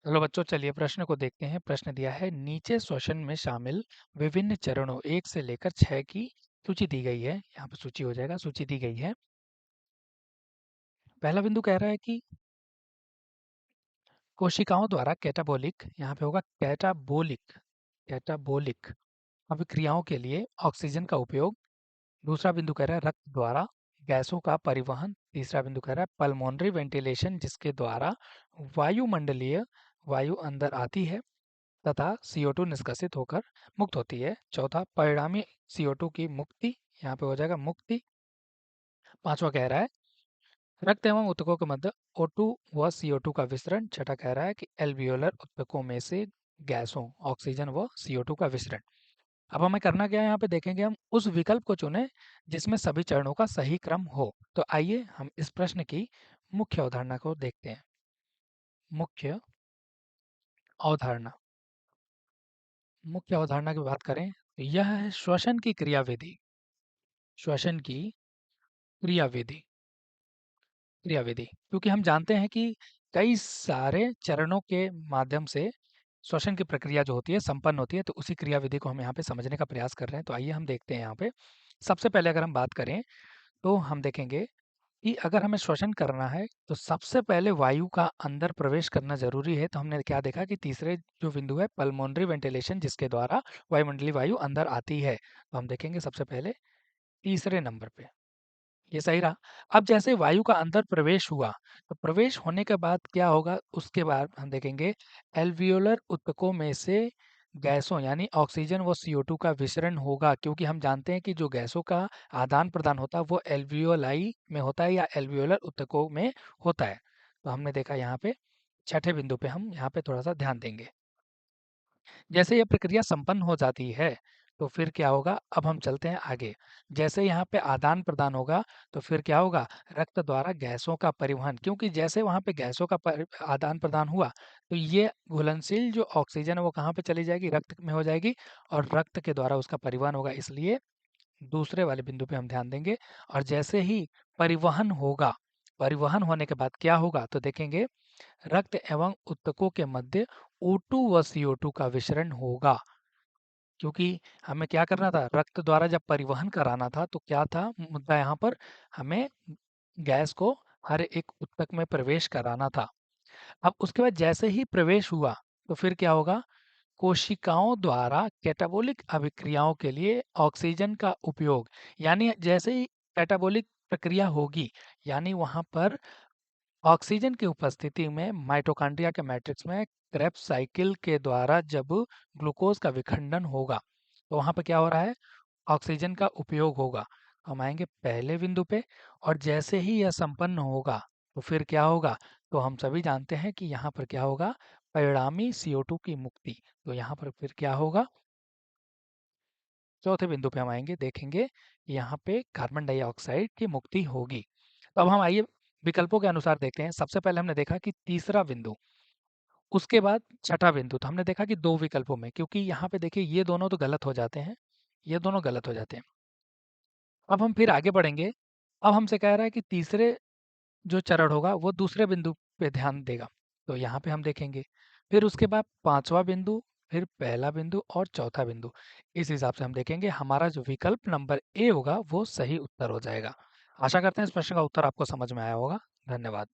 चलो बच्चों, चलिए प्रश्न को देखते हैं। प्रश्न दिया है, नीचे श्वसन में शामिल विभिन्न चरणों 1 से लेकर 6 की सूची दी गई है। यहाँ पे सूची हो जाएगा, सूची दी गई है। पहला बिंदु कह रहा है कि कोशिकाओं द्वारा कैटाबोलिक, यहाँ पे होगा कैटाबोलिक, कैटाबोलिक अभिक्रियाओं के लिए ऑक्सीजन का उपयोग। दूसरा बिंदु कह रहा है रक्त द्वारा गैसों का परिवहन। तीसरा बिंदु कह रहा है पल्मोनरी वेंटिलेशन, जिसके द्वारा वायुमंडलीय वायु अंदर आती है तथा CO2 निष्कासित होकर मुक्त होती है। चौथा, परिणामी CO2 की मुक्ति, यहाँ पे हो जाएगा मुक्ति। पांचवा कह रहा है रक्त एवं ऊतकों के मध्य O2 व CO2 का विसरण। छठा कह रहा है कि एल्वियोलर ऊतकों में से गैसों ऑक्सीजन व CO2 का विसरण। अब हमें करना क्या है, यहाँ पे देखेंगे हम उस विकल्प को चुनें जिसमें सभी चरणों का सही क्रम हो। तो आइए हम इस प्रश्न की मुख्य अवधारणा को देखते हैं। मुख्य अवधारणा, मुख्य अवधारणा की बात करें तो यह है श्वसन की क्रियाविधि। श्वसन की क्रियाविधि, क्रियाविधि, क्योंकि हम जानते हैं कि कई सारे चरणों के माध्यम से श्वसन की प्रक्रिया जो होती है संपन्न होती है, तो उसी क्रियाविधि को हम यहाँ पे समझने का प्रयास कर रहे हैं। तो आइए हम देखते हैं यहाँ पे। सबसे पहले अगर हम बात करें तो हम देखेंगे कि अगर हमें श्वसन करना है तो सबसे पहले वायु का अंदर प्रवेश करना जरूरी है। तो हमने क्या देखा कि तीसरे जो बिंदु है पल्मोनरी वेंटिलेशन, जिसके द्वारा वायुमंडलीय वायु अंदर आती है। तो हम देखेंगे सबसे पहले तीसरे नंबर पे, ये सही रहा। अब जैसे वायु का अंदर प्रवेश हुआ, तो प्रवेश होने के बाद क्या होगा, उसके बाद हम देखेंगे एल्वियोलर ऊतकों में से गैसों यानी ऑक्सीजन व CO2 का विसरण होगा, क्योंकि हम जानते हैं कि जो गैसों का आदान प्रदान होता है वो एल्वियोलाई में होता है या एल्वियोलर ऊतकों में होता है। तो हमने देखा यहाँ पे छठे बिंदु पे हम यहाँ पे थोड़ा सा ध्यान देंगे। जैसे ये प्रक्रिया संपन्न हो जाती है तो फिर क्या होगा, अब हम चलते हैं आगे। जैसे यहाँ पे आदान प्रदान होगा तो फिर क्या होगा, रक्त द्वारा गैसों का परिवहन, क्योंकि जैसे वहाँ पे गैसों का आदान प्रदान हुआ तो ये घुलनशील जो ऑक्सीजन है वो कहाँ पे चली जाएगी, रक्त में हो जाएगी, और रक्त के द्वारा उसका परिवहन होगा। इसलिए दूसरे वाले बिंदु पे हम ध्यान देंगे। और जैसे ही परिवहन होगा, परिवहन होने के बाद क्या होगा, तो देखेंगे रक्त एवं ऊतकों के मध्य O2 व CO2 का विसरण होगा। क्योंकि हमें क्या करना था, रक्त द्वारा जब परिवहन कराना था तो क्या था मुद्दा यहाँ पर, हमें गैस को हर एक ऊतक में प्रवेश कराना था। अब उसके बाद जैसे ही प्रवेश हुआ तो फिर क्या होगा, कोशिकाओं द्वारा कैटाबोलिक अभिक्रियाओं के लिए ऑक्सीजन का उपयोग, यानी जैसे ही कैटाबोलिक प्रक्रिया होगी, यानी वहां पर ऑक्सीजन की उपस्थिति में माइटोकॉन्ड्रिया के मैट्रिक्स में क्रेब्स साइकिल के द्वारा जब ग्लूकोज का विखंडन होगा तो वहां पर क्या हो रहा है, ऑक्सीजन का उपयोग होगा। हम आएंगे पहले बिंदु पे, और जैसे ही यह संपन्न होगा तो फिर क्या होगा, तो हम सभी जानते हैं कि यहाँ पर क्या होगा, परिणामी CO2 की मुक्ति। तो यहाँ पर फिर क्या होगा, चौथे बिंदु पे हम आएंगे, देखेंगे यहाँ पे कार्बन डाइऑक्साइड की मुक्ति होगी। तो अब हम आइए विकल्पों के अनुसार देखते हैं। सबसे पहले हमने देखा कि तीसरा बिंदु, उसके बाद छठा बिंदु। तो हमने देखा कि दो विकल्पों में, क्योंकि यहाँ पे देखिए ये दोनों तो गलत हो जाते हैं, ये दोनों गलत हो जाते हैं। अब हम फिर आगे बढ़ेंगे। अब हमसे कह रहा है कि तीसरे जो चरण होगा वो दूसरे बिंदु पे ध्यान देगा। तो यहाँ पे हम देखेंगे, फिर उसके बाद पांचवा बिंदु, फिर पहला बिंदु और चौथा बिंदु। इस हिसाब से हम देखेंगे हमारा जो विकल्प नंबर ए होगा वो सही उत्तर हो जाएगा। आशा करते हैं इस प्रश्न का उत्तर आपको समझ में आया होगा। धन्यवाद।